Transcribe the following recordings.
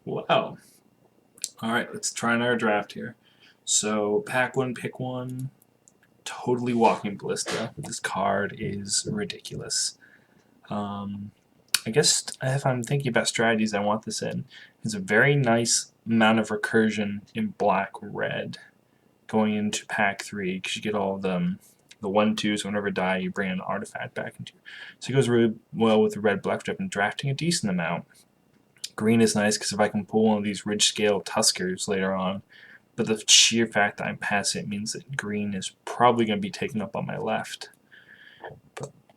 Wow. Alright, let's try another draft here. So, pack one, pick one. Totally Walking Ballista. This card is ridiculous. Um, I guess if I'm thinking about strategies I want this in, it's a very nice amount of recursion in black-red going into pack 3 because you get all the 1/2s. Whenever die, you bring an artifact back into. So it goes really well with the red-black, which I've been drafting a decent amount. Green is nice because if I can pull one of these Ridge Scale Tuskers later on, but the sheer fact that I'm passing it means that green is probably going to be taken up on my left.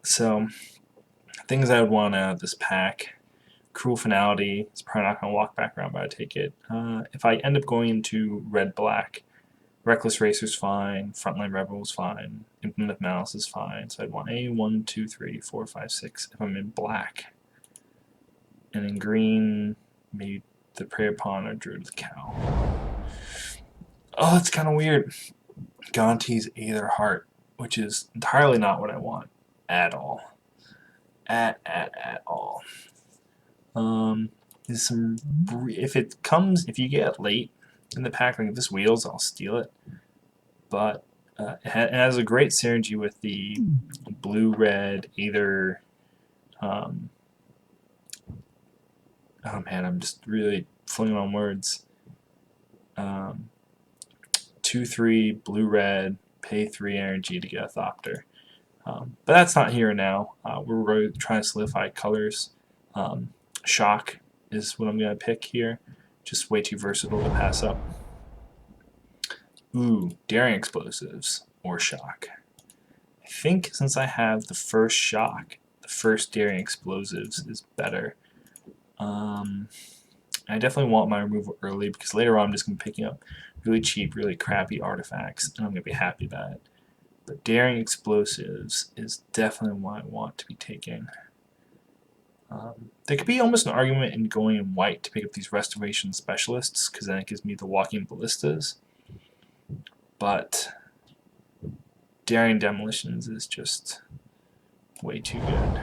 So, things I would want out of this pack. Cruel Finality, it's probably not going to walk back around, but I take it. If I end up going into red-black, Reckless Racer's fine, Frontline Rebel's fine, Infinite of Malice is fine, so I'd want a 1, 2, 3, 4, 5, 6 if I'm in black. And in green, maybe the Prey Upon or Druid of the Cow. Oh, that's kind of weird. Gonti's Aether Heart, which is entirely not what I want at all. At all. There's some if you get late in the pack, like if this wheels, I'll steal it. But it has a great synergy with the blue-red Aether. Oh man, I'm just really flinging on words. 2/3 blue-red, pay 3 energy to get a Thopter. But that's not here now. We're really trying to solidify colors. Shock is what I'm going to pick here. Just way too versatile to pass up. Ooh, Daring Explosives or Shock. I think since I have the first Shock, the first Daring Explosives is better. I definitely want my removal early because later on I'm just going to be picking up really cheap, really crappy artifacts, and I'm going to be happy about it. But Daring Explosives is definitely what I want to be taking. There could be almost an argument in going in white to pick up these Restoration Specialists, because then it gives me the Walking Ballistas. But Daring Demolitions is just way too good.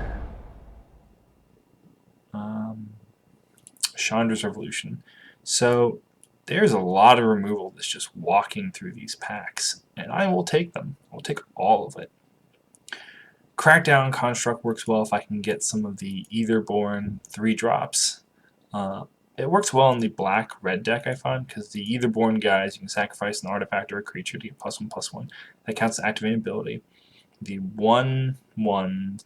Chandra's Revolution. So there's a lot of removal that's just walking through these packs, and I will take them. I'll take all of it. Crackdown Construct works well if I can get some of the Aetherborn 3-drops. It works well in the black-red deck, I find, because the Aetherborn guys, you can sacrifice an artifact or a creature to get +1/+1. That counts as activating ability. The 1/1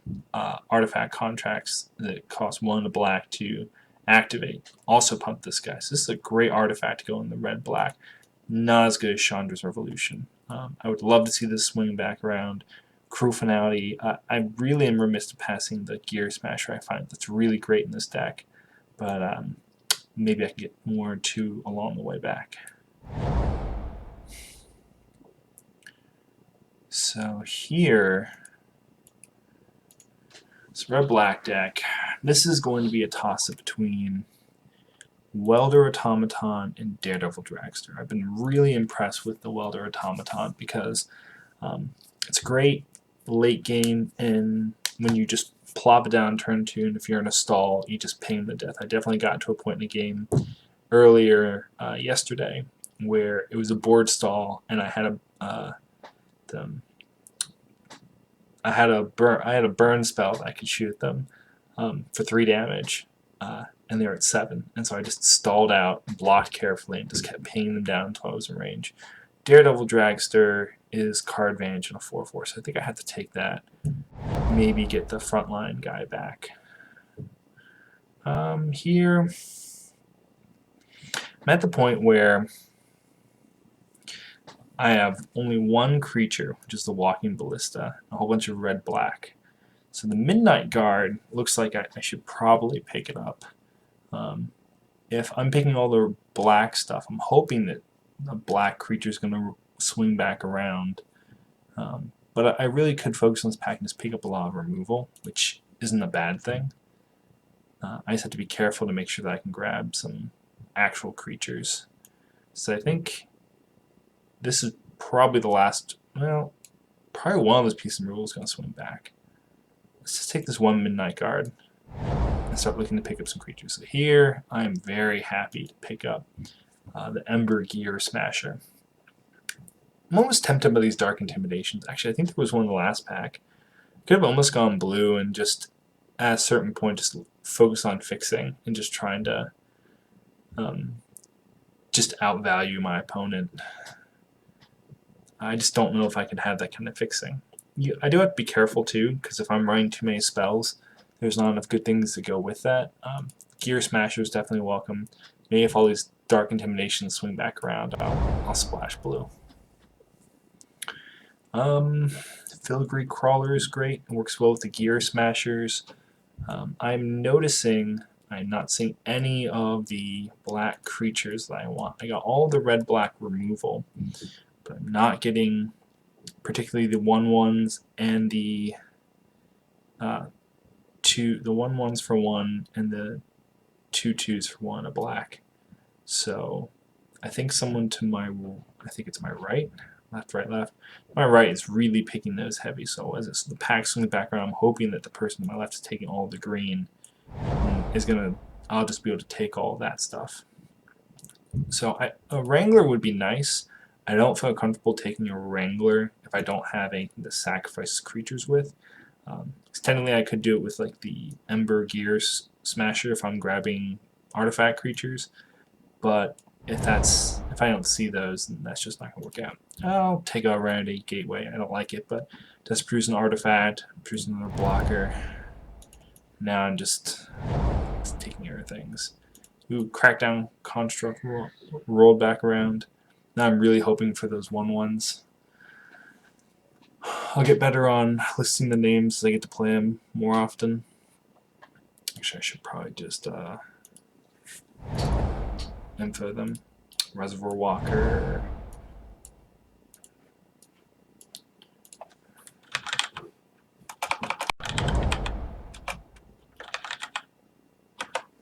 artifact contracts that cost 1 black to activate also pump this guy. So this is a great artifact to go in the red-black. Not as good as Chandra's Revolution. I would love to see this swing back around. Cruel Finality. I really am remiss to passing the Gear Smasher. I find that's really great in this deck, but maybe I can get more too along the way back. So here, this red-black deck, this is going to be a toss-up between Welder Automaton and Daredevil Dragster. I've been really impressed with the Welder Automaton because it's great late game, and when you just plop it down turn 2, and if you're in a stall, you just ping them to death. I definitely got to a point in the game earlier yesterday where it was a board stall, and I had a burn spell that I could shoot them for 3 damage, and they were at 7, and so I just stalled out, blocked carefully, and just kept pinging them down until I was in range. Daredevil Dragster is card advantage in a 4/4, so I think I have to take that. Maybe get the frontline guy back. Here, I'm at the point where I have only one creature, which is the Walking Ballista, a whole bunch of red-black. So the Midnight Guard looks like I should probably pick it up. If I'm picking all the black stuff, I'm hoping that the black creature is going to swing back around. But I really could focus on this pack and just pick up a lot of removal, which isn't a bad thing. I just have to be careful to make sure that I can grab some actual creatures. So I think this is probably the last, well, probably one of those pieces of removal is going to swing back. Let's just take this one Midnight Guard and start looking to pick up some creatures. So here, I'm very happy to pick up the Ember Gear Smasher. I'm almost tempted by these Dark Intimidations. Actually, I think there was one in the last pack. Could have almost gone blue and just, at a certain point, just focus on fixing and just trying to just outvalue my opponent. I just don't know if I can have that kind of fixing. I do have to be careful too, because if I'm running too many spells, there's not enough good things to go with that. Gear Smasher is definitely welcome. Maybe if all these Dark Intimidations swing back around, I'll splash blue. Filigree Crawler is great. It works well with the Gear Smashers. I'm noticing I'm not seeing any of the black creatures that I want. I got all the red-black removal, but I'm not getting particularly the 1/1s and the 1/1s for 1 and the 2/2s for 1 a black. So I think someone to my, I think it's my right, left, right, left. My right is really picking those heavy. So as the pack's in the background, I'm hoping that the person to my left is taking all the green. Is gonna, I'll just be able to take all that stuff. So a Wrangler would be nice. I don't feel comfortable taking a Wrangler if I don't have anything to sacrifice creatures with. Technically, I could do it with like the Ember Gear Smasher if I'm grabbing artifact creatures, but if I don't see those, then that's just not gonna work out. I'll take a Rarity Gateway. I don't like it, but it does produce an artifact, produce another blocker. Now I'm just taking care of things. Ooh, Crackdown Construct rolled back around. Now I'm really hoping for those 1/1s. I'll get better on listing the names as I get to play them more often. Actually, I should probably just info them. Reservoir Walker.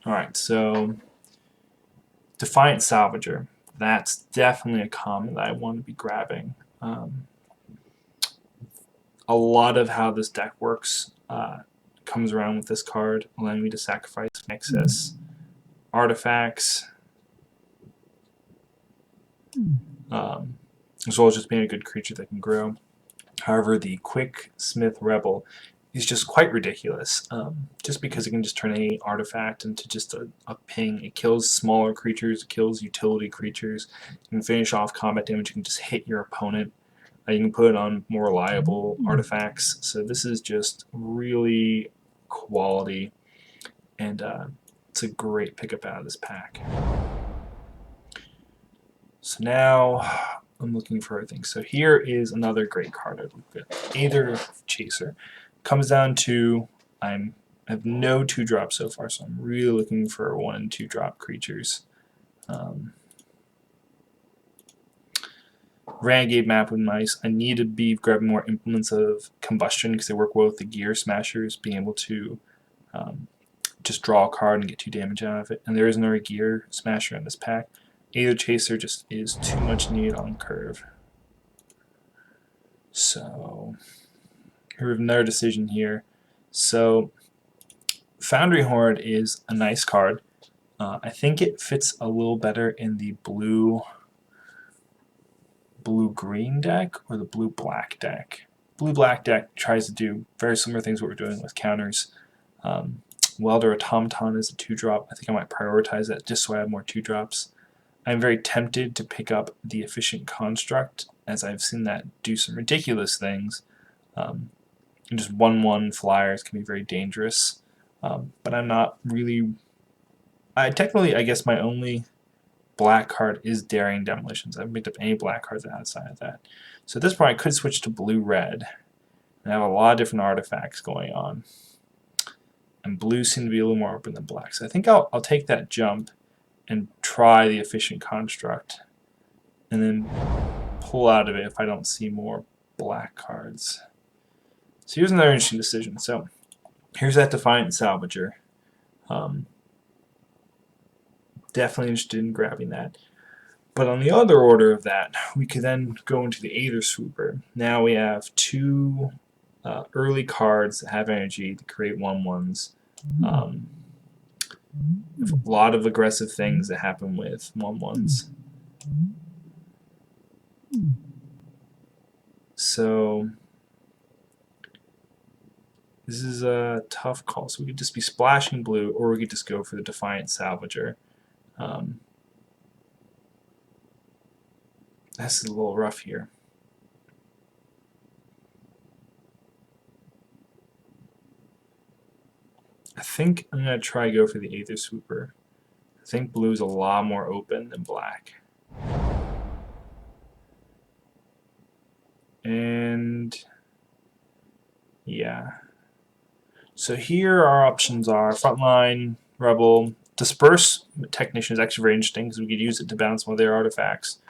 Alright, so Defiant Salvager. That's definitely a common that I want to be grabbing. A lot of how this deck works comes around with this card, allowing me to sacrifice excess artifacts, as well as just being a good creature that can grow. However, the Quick Smith Rebel is just quite ridiculous, just because it can just turn any artifact into just a ping. It kills smaller creatures, it kills utility creatures, you can finish off combat damage, you can just hit your opponent. You can put it on more reliable artifacts, so this is just really quality, and it's a great pickup out of this pack. So now I'm looking for other things. So here is another great card I've looked at. Aether Chaser. Comes down to I have no 2-drop so far, so I'm really looking for 1 and 2-drop creatures. Renegade map would be nice. I need to be grabbing more Implements of Combustion because they work well with the Gear Smashers, being able to just draw a card and get 2 damage out of it. And there is another Gear Smasher in this pack. Aether Chaser just is too much need on curve. So we have another decision here. So Foundry Horde is a nice card. I think it fits a little better in the blue-green deck or the blue-black deck. Blue-black deck tries to do very similar things what we're doing with counters. Welder Automaton is a 2-drop. I think I might prioritize that just so I have more 2-drops. I'm very tempted to pick up the Efficient Construct, as I've seen that do some ridiculous things. And just 1/1 flyers can be very dangerous. But I'm not really... technically, I guess my only black card is Daring Demolitions. I haven't picked up any black cards outside of that. So at this point I could switch to blue-red and have a lot of different artifacts going on. And blue seem to be a little more open than black. So I think I'll take that jump and try the Efficient Construct and then pull out of it if I don't see more black cards. So here's another interesting decision. So here's that Defiant Salvager. Definitely interested in grabbing that. But on the other order of that, we could then go into the Aether Swooper. Now we have 2 early cards that have energy to create 1/1s. A lot of aggressive things that happen with 1/1s. So this is a tough call. So we could just be splashing blue, or we could just go for the Defiant Salvager. This is a little rough here. I think I'm going to try go for the Aether Swooper. I think blue is a lot more open than black. And yeah. So here our options are Frontline, Rebel, Disperse Technician is actually very interesting because we could use it to bounce one of their artifacts.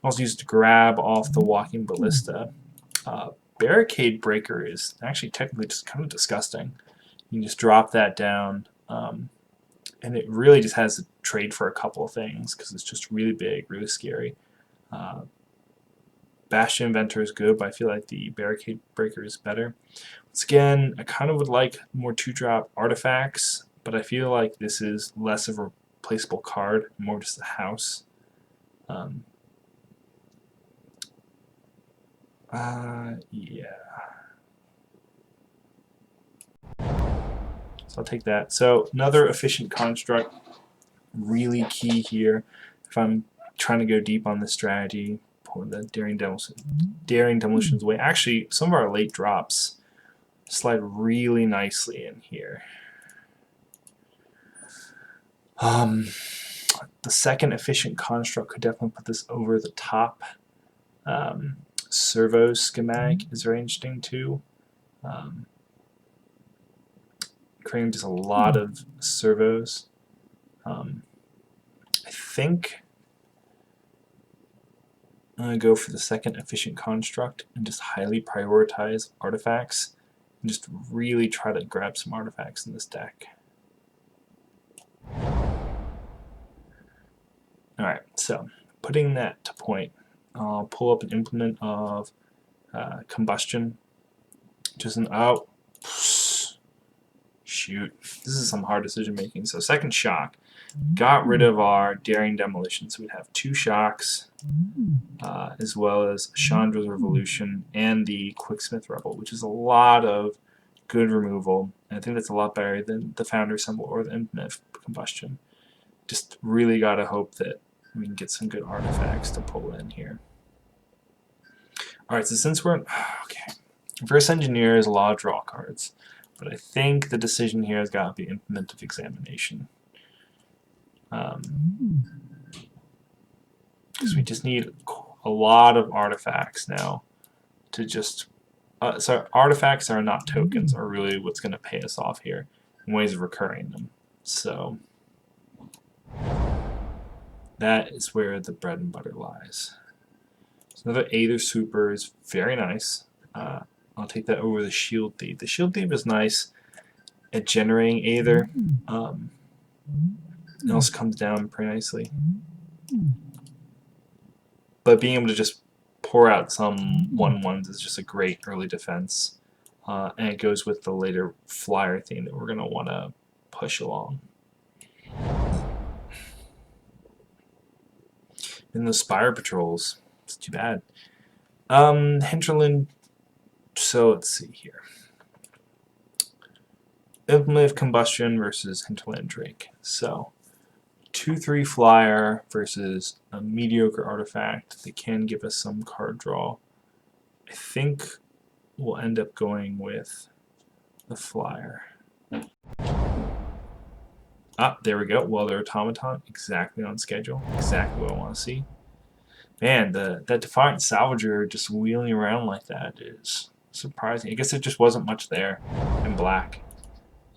Also use it to grab off the Walking Ballista. Barricade Breaker is actually technically just kind of disgusting. You can just drop that down, and it really just has to trade for a couple of things because it's just really big, really scary. Bastion Inventor is good, but I feel like the Barricade Breaker is better. Once again, I kind of would like more 2-drop artifacts, but I feel like this is less of a replaceable card, more just a house. Yeah. So I'll take that. So another efficient construct, really key here. If I'm trying to go deep on this strategy, pull the Daring Demolitions away. Actually, some of our late drops slide really nicely in here. The second efficient construct could definitely put this over the top. Servo schematic is very interesting too. Creating just a lot of servos. I think I'm going to go for the second efficient construct and just highly prioritize artifacts and just really try to grab some artifacts in this deck. Alright, so putting that to point, I'll pull up an implement of combustion. Just an shoot. This is some hard decision making. So second shock. Got rid of our Daring Demolition, so we'd have 2 shocks, as well as Chandra's Revolution and the Quicksmith Rebel, which is a lot of good removal. And I think that's a lot better than the Founder Symbol or the Implement of Combustion. Just really gotta hope that we can get some good artifacts to pull in here. Alright, so since we're okay. Verse Engineer is a lot of draw cards, but I think the decision here has got to be Implement of Examination. Because we just need a lot of artifacts now to just... so artifacts are not tokens, are really what's going to pay us off here, in ways of recurring them. So that is where the bread and butter lies. So another Aether Super is very nice. I'll take that over the Shield Thief. The Shield Thief is nice at generating Aether. It also comes down pretty nicely. But being able to just pour out some 1/1s is just a great early defense. And it goes with the later flyer theme that we're going to want to push along. And the Spire Patrols. It's too bad. Hinterland. So let's see here. Implement of Combustion versus Hinterland Drake. So 2/3 flyer versus a mediocre artifact that can give us some card draw. I think we'll end up going with the flyer. Ah, there we go. Well, their Automaton, exactly on schedule. Exactly what I want to see. Man, that Defiant Salvager just wheeling around like that is surprising. I guess it just wasn't much there in black.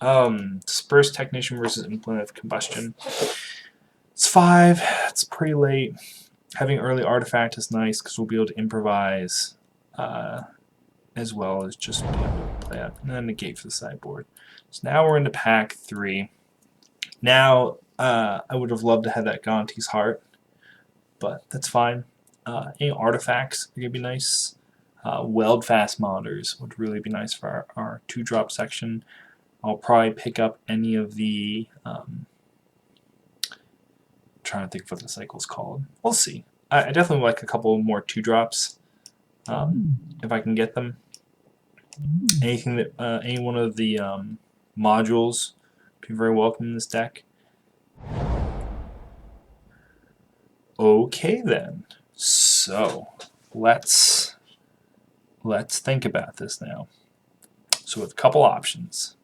Disperse Technician versus Implement of Combustion. It's 5. It's pretty late. Having early artifact is nice because we'll be able to improvise as well as just be able to play out and then negate for the sideboard. So now we're into pack 3. Now I would have loved to have that Gonti's Heart, but that's fine. Any artifacts are going to be nice. Weldfast Monitors would really be nice for our 2-drop section. I'll probably pick up any of the trying to think of what the cycle's called. We'll see. I definitely like a couple more 2-drops if I can get them. Anything that any one of the modules would be very welcome in this deck. Okay then. So let's think about this now. So with a couple options.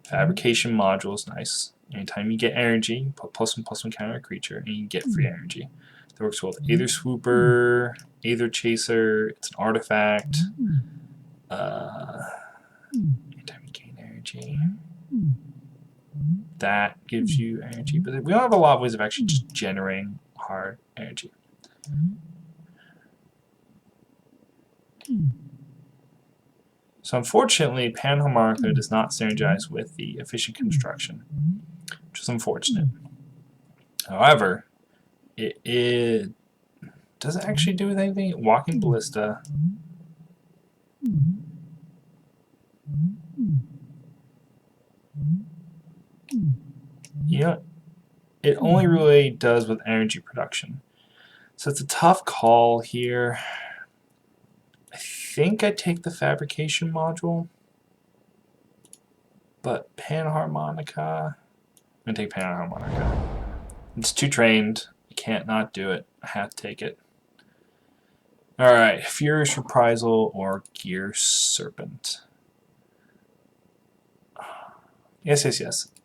Fabrication module is nice. Anytime you get energy, you put +1/+1 counter a creature, and you get free energy. That works well with Aether Swooper, Aether Chaser. It's an artifact. Anytime you gain energy, that gives you energy. But we don't have a lot of ways of actually just generating hard energy. So unfortunately, Panharmonica does not synergize with the efficient construction, which is unfortunate. However, it does it actually do anything? Walking Ballista. Yeah, it only really does with energy production. So it's a tough call here. I think I take the fabrication module, but Panharmonica, I'm gonna take Panharmonica. It's too trained. I can't not do it. I have to take it. Alright, Furious Reprisal or Gear Serpent. Yes.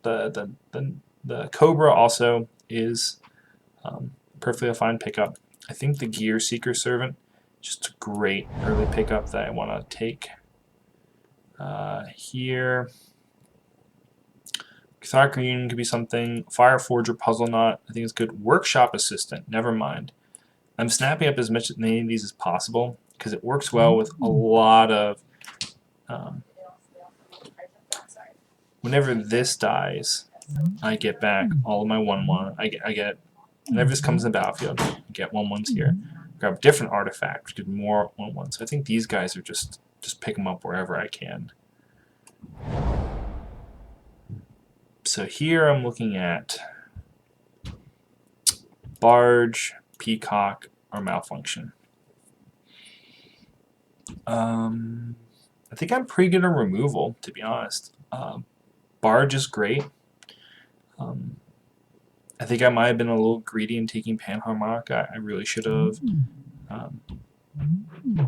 The Cobra also is perfectly a fine pickup. I think the Gear Seeker Servant just a great early pickup that I want to take here. Cathartic Reunion could be something. Fire Forger Puzzle Knot I think is good. Workshop Assistant, never mind. I'm snapping up as much of any of these as possible because it works well with a lot of whenever this dies, I get back all of my 1/1. I get whenever this comes in the battlefield, I get 1/1s here. Grab a different artifact, which gives more 1/1s. So I think these guys are just pick them up wherever I can. So here I'm looking at Barge, Peacock, or Malfunction. I think I'm pretty good on removal, to be honest. Barge is great. I think I might have been a little greedy in taking Panharmonica. I really should have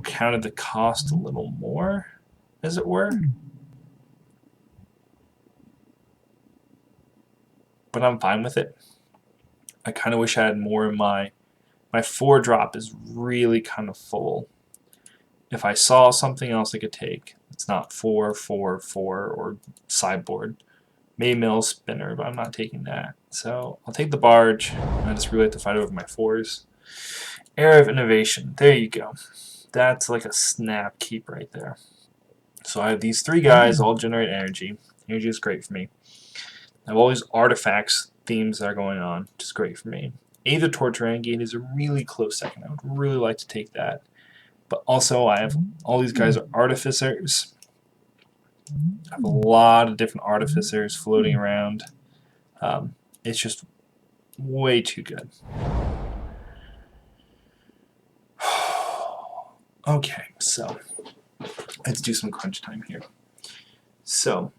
counted the cost a little more, as it were. But I'm fine with it. I kind of wish I had more in my 4-drop is really kind of full. If I saw something else I could take, it's not 4, 4, 4, or sideboard. Maybe Mill Spinner, but I'm not taking that. So I'll take the Barge. I just really have to fight over my 4s. Era of Innovation. There you go. That's like a snap keep right there. So I have these 3 guys all generate energy. Energy is great for me. I have all these artifacts themes that are going on, which is great for me. Aether Torch Renegade is a really close second. I would really like to take that. But also I have all these guys are artificers. I have a lot of different artificers floating around. It's just way too good. Okay, so let's do some crunch time here. So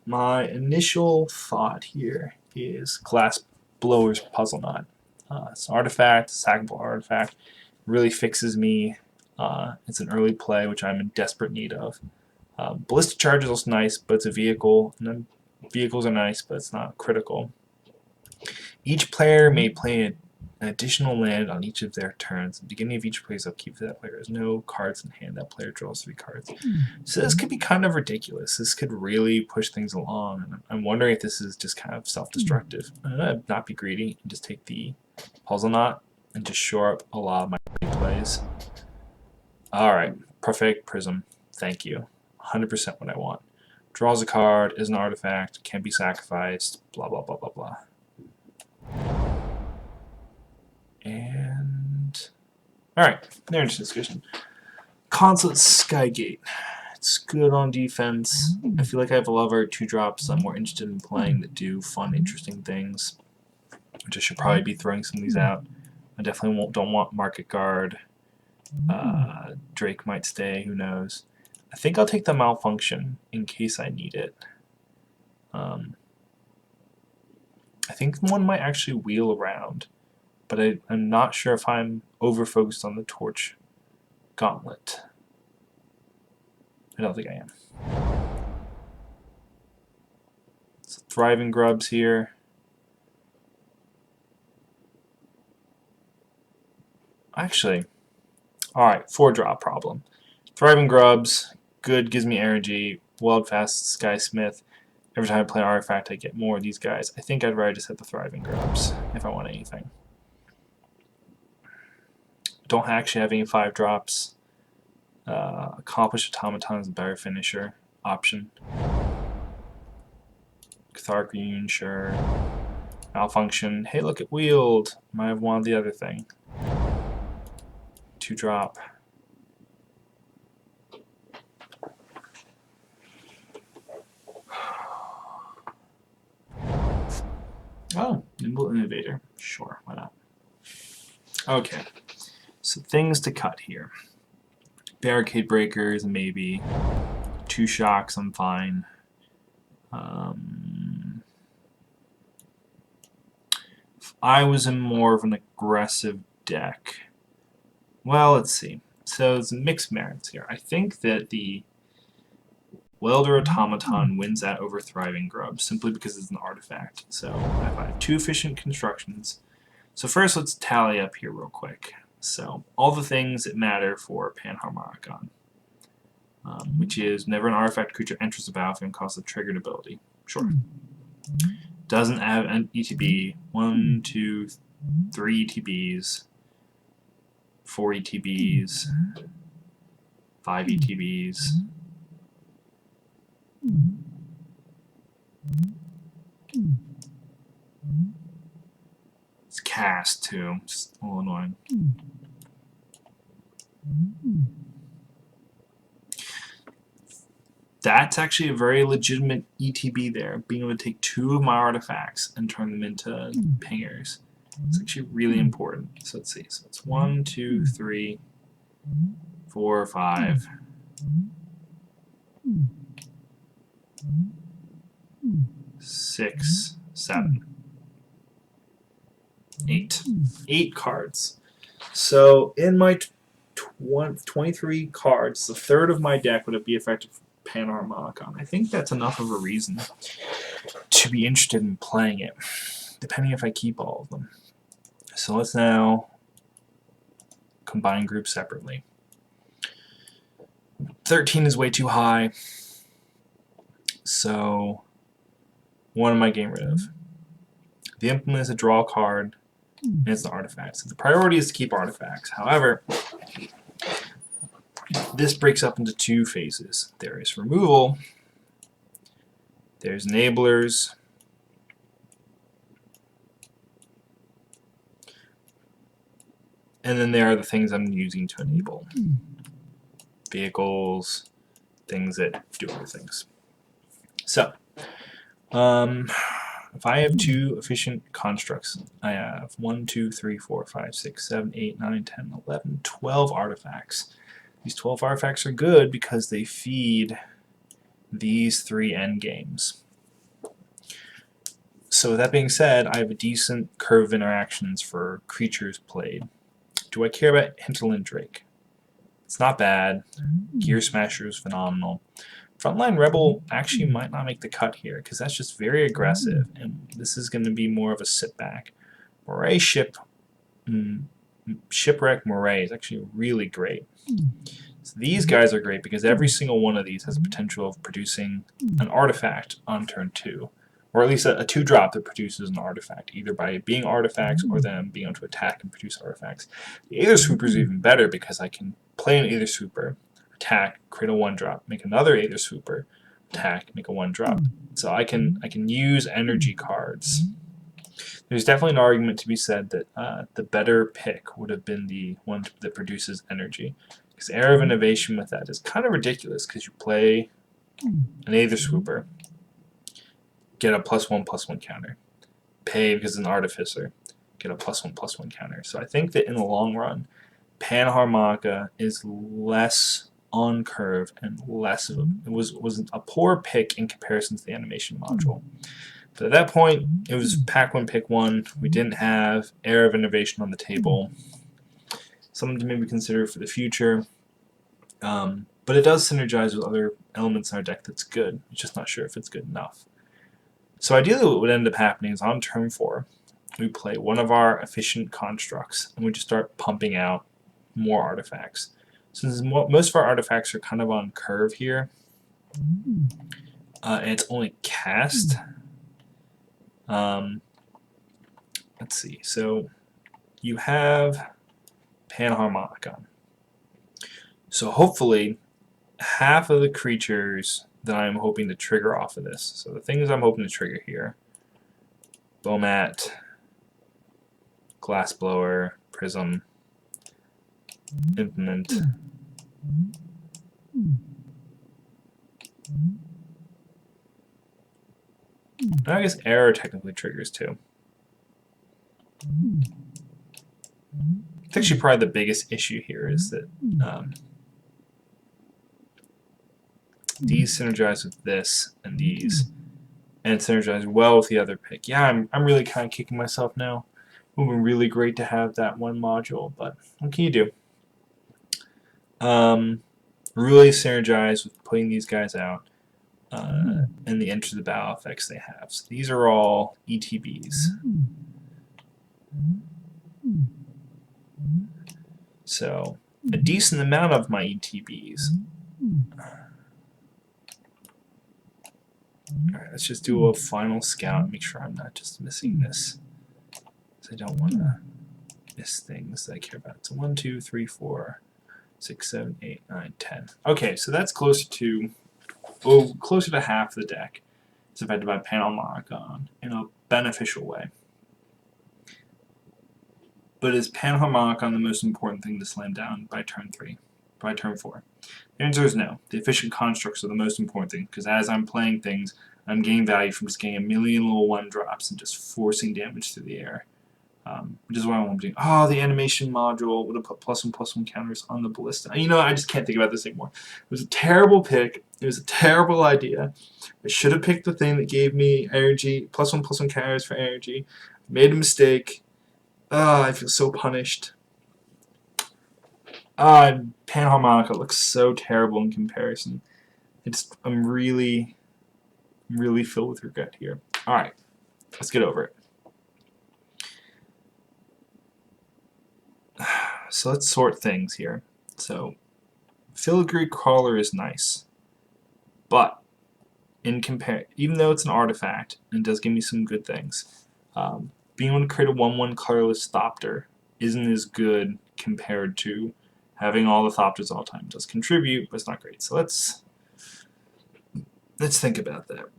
my initial thought here is Glass Blower's Puzzle Knot. It's an artifact, sackable artifact. Really fixes me. It's an early play, which I'm in desperate need of. Ballistic Charge is also nice, but it's a vehicle. And then vehicles are nice, but it's not critical. Each player may play an additional land on each of their turns. At the beginning of each play's upkeep, that player has no cards in hand. That player draws 3 cards. So this could be kind of ridiculous. This could really push things along. And I'm wondering if this is just kind of self-destructive. I'm going to not be greedy and just take the Puzzle Knot and just shore up a lot of my plays. Alright, Prophetic Prism. Thank you. 100% what I want. Draws a card, is an artifact, can be sacrificed, blah blah blah blah blah. And alright, there's discussion. Consulate Skygate. It's good on defense. I feel like I have a lot of our 2-drops I'm more interested in playing that do fun, interesting things. which I should probably be throwing some of these out. I definitely don't want Market Guard. Drake might stay, who knows. I think I'll take the Malfunction in case I need it. I think one might actually wheel around, but I'm not sure if I'm over-focused on the Torch Gauntlet. I don't think I am. So Thriving Grubs here. Actually, alright, 4-drop problem. Thriving Grubs, good, gives me energy. Wild Fast, Skysmith. Every time I play an artifact, I get more of these guys. I think I'd rather just hit the Thriving Grubs if I want anything. Don't actually have any 5-drops. Accomplished Automaton is a better finisher option. Cathartic Reunion, sure. Malfunction. Hey, look, it wheeled. Might have wanted the other thing. 2-drop. Oh, Nimble Innovator. Sure, why not? Okay, so things to cut here. Barricade Breakers, maybe. 2 Shocks, I'm fine. If I was in more of an aggressive deck, well, let's see. So there's mixed merits here. I think that the Welder Automaton wins that over Thriving Grub simply because it's an artifact. So I have 2 efficient constructions. So first, let's tally up here real quick. So all the things that matter for Panharmonicon, which is whenever an artifact creature enters the battlefield and costs a triggered ability. Sure. Doesn't have an ETB. 1, 2, 3 ETBs, 4 ETBs, 5 ETBs. It's cast too. It's a little annoying. That's actually a very legitimate ETB there, being able to take 2 of my artifacts and turn them into pingers. It's actually really important. So let's see. So it's 1, 2, 3, 4, 5. 6, 7, 8. 8 cards. So in my 23 cards, the third of my deck would be effective for Panharmonicon. I think that's enough of a reason to be interested in playing it, depending if I keep all of them. So let's now combine groups separately. 13 is way too high, so what am I getting rid of? The Implement is a draw card, and it's an artifact. So the priority is to keep artifacts. However, this breaks up into 2 phases. There is removal, there's enablers, and then there are the things I'm using to enable. Vehicles, things that do other things. So, if I have 2 efficient constructs, I have 1, 2, 3, 4, 5, 6, 7, 8, 9, 10, 11, 12 artifacts. These 12 artifacts are good because they feed these 3 endgames. So with that being said, I have a decent curve of interactions for creatures played. Do I care about Hinterland Drake? It's not bad. Gear Smasher is phenomenal. Frontline Rebel actually might not make the cut here because that's just very aggressive, and this is going to be more of a sit back. Moray Shipwreck Moray is actually really great. So these guys are great because every single one of these has a potential of producing an artifact on turn 2. Or at least a 2-drop that produces an artifact, either by being artifacts or them being able to attack and produce artifacts. The Aether Swooper is even better because I can play an Aether Swooper, attack, create a 1-drop, make another Aether Swooper, attack, make a 1-drop. So I can use energy cards. There's definitely an argument to be said that the better pick would have been the one that produces energy. Because Era of Innovation with that is kind of ridiculous because you play an Aether Swooper, get a +1/+1 counter. pay because it's an Artificer, get a +1/+1 counter. So I think that in the long run, Panharmonica is less on curve and less of it was a poor pick in comparison to the animation module. But at that point, it was pack one, pick one. We didn't have Era of Innovation on the table. Something to maybe consider for the future. But it does synergize with other elements in our deck that's good. I'm just not sure if it's good enough. So ideally what would end up happening is on turn 4, we play one of our efficient constructs, and we just start pumping out more artifacts. Since most of our artifacts are kind of on curve here, and it's only cast, let's see, so you have Panharmonica. So hopefully half of the creatures that I'm hoping to trigger off of this, so the things I'm hoping to trigger here, Bomat, Glassblower, Prism, Implement, I guess Error technically triggers too. It's actually probably the biggest issue here is that these synergize with this and these, and synergize well with the other pick. Yeah, I'm really kind of kicking myself now. It would have been really great to have that one module, but what can you do? Really synergize with putting these guys out and the enter the battle effects they have. So these are all ETBs. So a decent amount of my ETBs. Alright, let's just do a final scout and make sure I'm not just missing this. Because I don't want to miss things that I care about. So 1, 2, 3, 4, 6, 7, 8, 9, 10. Okay, so that's closer to half the deck is affected by Panharmonica in a beneficial way. But is Panharmonica the most important thing to slam down by turn 3? By turn 4? The answer is no. The efficient constructs are the most important thing, because as I'm playing things, I'm getting value from just getting a million little 1-drops and just forcing damage through the air. Which is what I'm doing. Oh, the animation module would have put +1/+1 counters on the ballista. You know, I just can't think about this anymore. It was a terrible pick. It was a terrible idea. I should have picked the thing that gave me energy, +1/+1 counters for energy. I made a mistake. I feel so punished. Panharmonica looks so terrible in comparison. I'm really filled with regret here. Alright, let's get over it. So let's sort things here. So, Filigree Crawler is nice, but even though it's an artifact and does give me some good things, being able to create a 1/1 colorless Thopter isn't as good compared to having all the Thopters all the time. It does contribute, but it's not great. So let's think about that.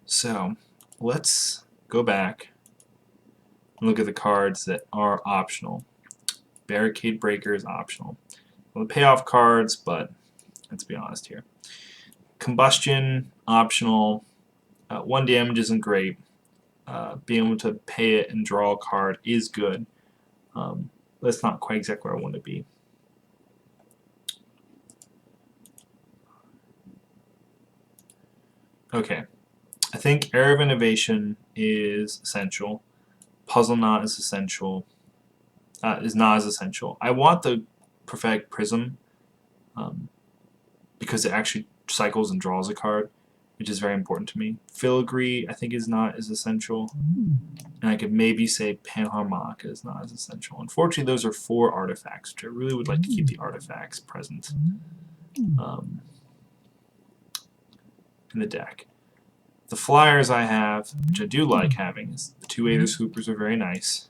So let's go back and look at the cards that are optional. Barricade Breaker is optional. Well, the payoff cards, but let's be honest here. Combustion, optional. 1 damage isn't great. Being able to pay it and draw a card is good. That's not quite exactly where I want to be. Okay. I think Era of Innovation is essential. Puzzle Knot is essential. Is not as essential. I want the Prophetic Prism because it actually cycles and draws a card, which is very important to me. Filigree, I think, is not as essential. And I could maybe say Panharmonica is not as essential. Unfortunately, those are 4 artifacts, which I really would like to keep the artifacts present in the deck. The flyers I have, which I do like having, is the 2 Aether Swoopers are very nice.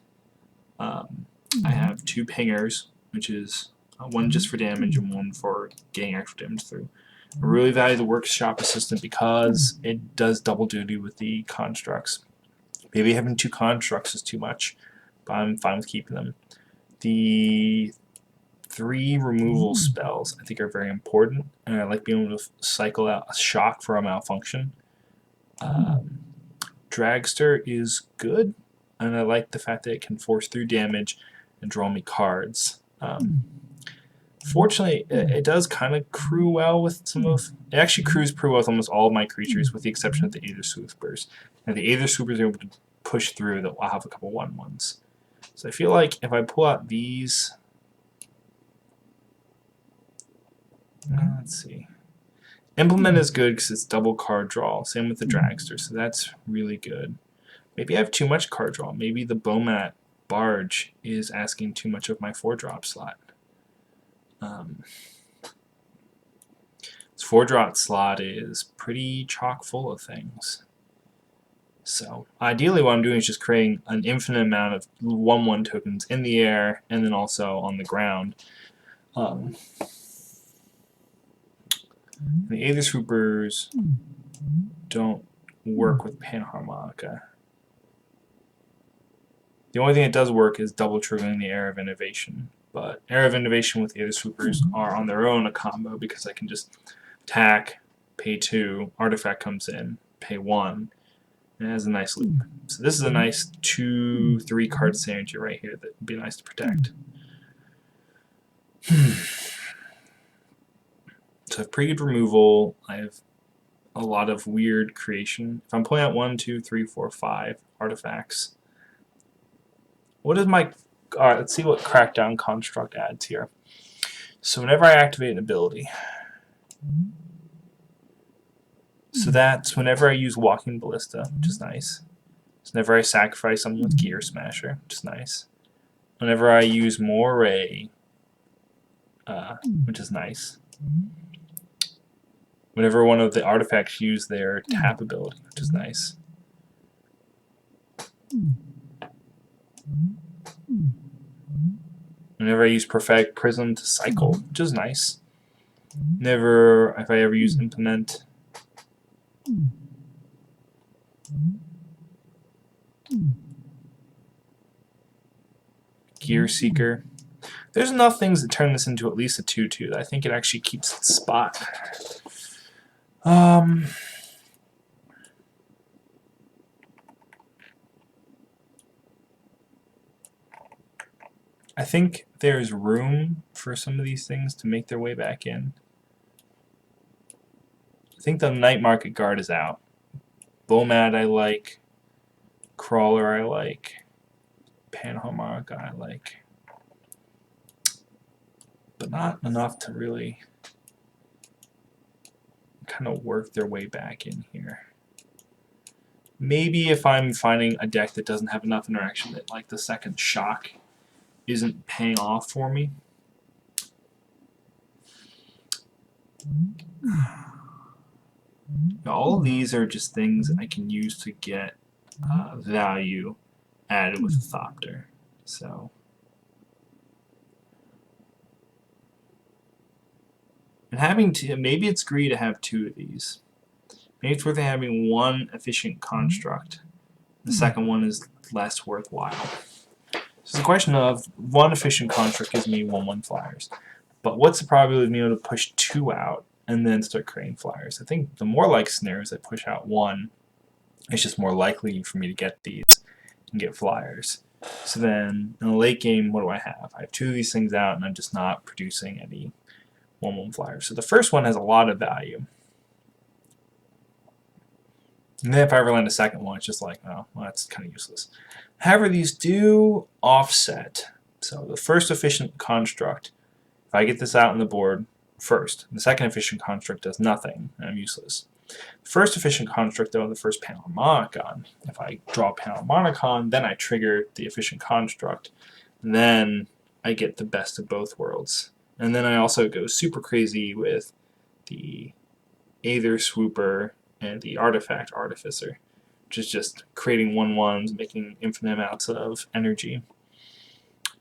I have 2 Pingers, which is 1 just for damage and 1 for getting actual damage through. I really value the Workshop Assistant because it does double duty with the constructs. Maybe having 2 constructs is too much, but I'm fine with keeping them. The 3 removal spells I think are very important, and I like being able to cycle out a shock for a malfunction. Dragster is good, and I like the fact that it can force through damage and draw me cards. Fortunately, it does kind of crew well with some of... It actually crews pretty well with almost all of my creatures, with the exception of the Aether Swoopers. And the Aether Swoopers are able to push through, that I'll have a couple 1/1s. So I feel like if I pull out these... let's see. Implement is good because it's double card draw. Same with the Dragster, so that's really good. Maybe I have too much card draw. Maybe the Bomat Barge is asking too much of my 4-drop slot. This 4-drop slot is pretty chock full of things. So ideally what I'm doing is just creating an infinite amount of 1/1 tokens in the air and then also on the ground. The Aether Swoopers don't work with Panharmonica. The only thing that does work is double triggering the Air of Innovation. But Air of Innovation with Aether Swoopers are on their own a combo because I can just attack, pay 2, artifact comes in, pay 1, and it has a nice loop. So this is a nice 2-3 card synergy right here that would be nice to protect. So I have pretty good removal. I have a lot of weird creation. If I'm pulling out 1, 2, 3, 4, 5 artifacts, what is my... Alright, let's see what Crackdown Construct adds here. So whenever I activate an ability, so that's whenever I use Walking Ballista, which is nice. So whenever I sacrifice something with Gear Smasher, which is nice. Whenever I use Moray, which is nice. Whenever one of the artifacts use their tap ability, which is nice. Whenever I use Prophetic Prism to cycle, which is nice. Never, if I ever use Implement. Gear Seeker. There's enough things that turn this into at least a 2/2 that I think it actually keeps its spot. I think there's room for some of these things to make their way back in. I think the Night Market Guard is out. Bomat I like. Crawler I like. Panharmonica I like. But not enough to really kind of work their way back in here. Maybe if I'm finding a deck that doesn't have enough interaction that like the second shock isn't paying off for me. All of these are just things I can use to get value added with a Thopter. So, and having maybe it's greedy to have 2 of these. Maybe it's worth having 1 efficient construct. The second one is less worthwhile. So it's a question of 1 efficient construct gives me 1/1 flyers. But what's the probability of me able to push 2 out and then start creating flyers? I think the more like scenarios I push out 1, it's just more likely for me to get these and get flyers. So then in the late game, what do I have? I have 2 of these things out and I'm just not producing any 1/1 flyers. So the first one has a lot of value. And then if I ever land a second one, it's just like, oh, well, that's kind of useless. However, these do offset. So the first efficient construct, if I get this out on the board first, the second efficient construct does nothing, and I'm useless. The first efficient construct, though, the first Panharmonicon, if I draw Panharmonicon, then I trigger the efficient construct, and then I get the best of both worlds. And then I also go super crazy with the Aether Swooper and the Artifact Artificer, which is just creating 1/1s, making infinite amounts of energy,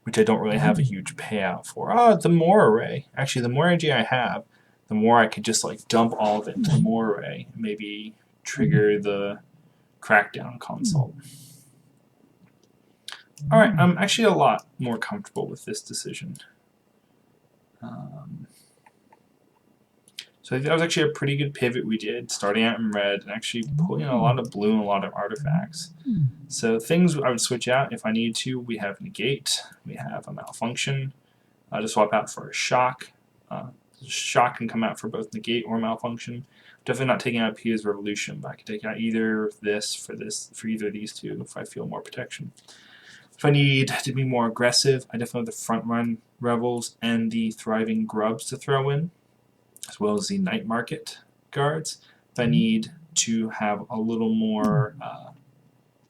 which I don't really have a huge payout for. Oh, the more array. Actually, the more energy I have, the more I could just like dump all of it into the more array, and maybe trigger the Crackdown consult. Alright, I'm actually a lot more comfortable with this decision. So I think that was actually a pretty good pivot we did, starting out in red and actually pulling in a lot of blue and a lot of artifacts. So things I would switch out if I needed to, we have Negate, we have a Malfunction, to swap out for a Shock. Shock can come out for both Negate or Malfunction. Definitely not taking out Pia's Revolution, but I can take out either this for either of these two if I feel more protection. If I need to be more aggressive, I definitely have the front run Rebels and the Thriving Grubs to throw in, as well as the Night Market guards. If I need to have a little more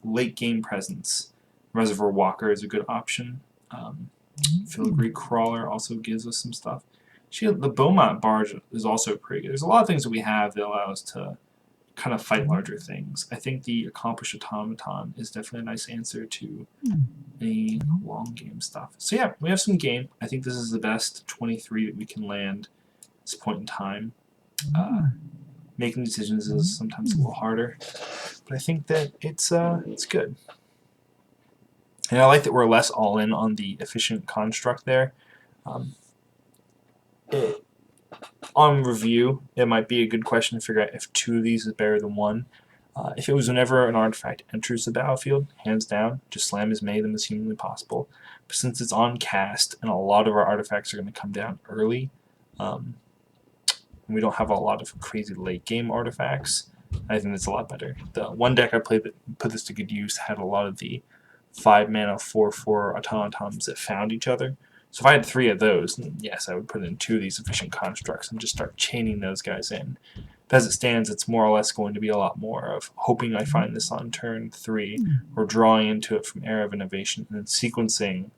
late game presence, Reservoir Walker is a good option. Filigree Crawler also gives us some stuff. Actually, the Beaumont Barge is also pretty good. There's a lot of things that we have that allow us to kind of fight larger things. I think the Accomplished Automaton is definitely a nice answer to any long game stuff. So yeah, we have some game. I think this is the best 23 that we can land at this point in time. Making decisions is sometimes a little harder, but I think that it's good. And I like that we're less all in on the efficient construct there. On review, it might be a good question to figure out if two of these is better than one. If it was whenever an artifact enters the battlefield, hands down, just slam as many of them as humanly possible. But since it's on cast and a lot of our artifacts are going to come down early, we don't have a lot of crazy late game artifacts, I think that's a lot better. The one deck I played that put this to good use had a lot of the 5-mana 4/4 automatons that found each other. So if I had 3 of those, yes, I would put in 2 of these efficient constructs and just start chaining those guys in. But as it stands, it's more or less going to be a lot more of hoping I find this on turn 3 or drawing into it from Era of Innovation and then sequencing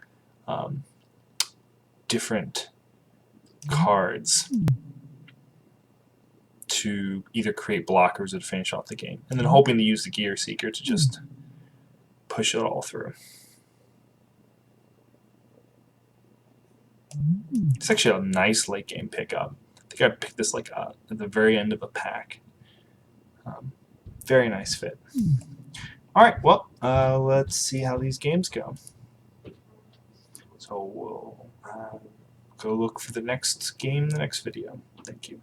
different cards to either create blockers or to finish off the game. And then hoping to use the Gear Seeker to just push it all through. It's actually a nice late game pickup. I think I picked this like at the very end of a pack. Very nice fit. Alright, well, let's see how these games go. So we'll go look for the next game in the next video. Thank you.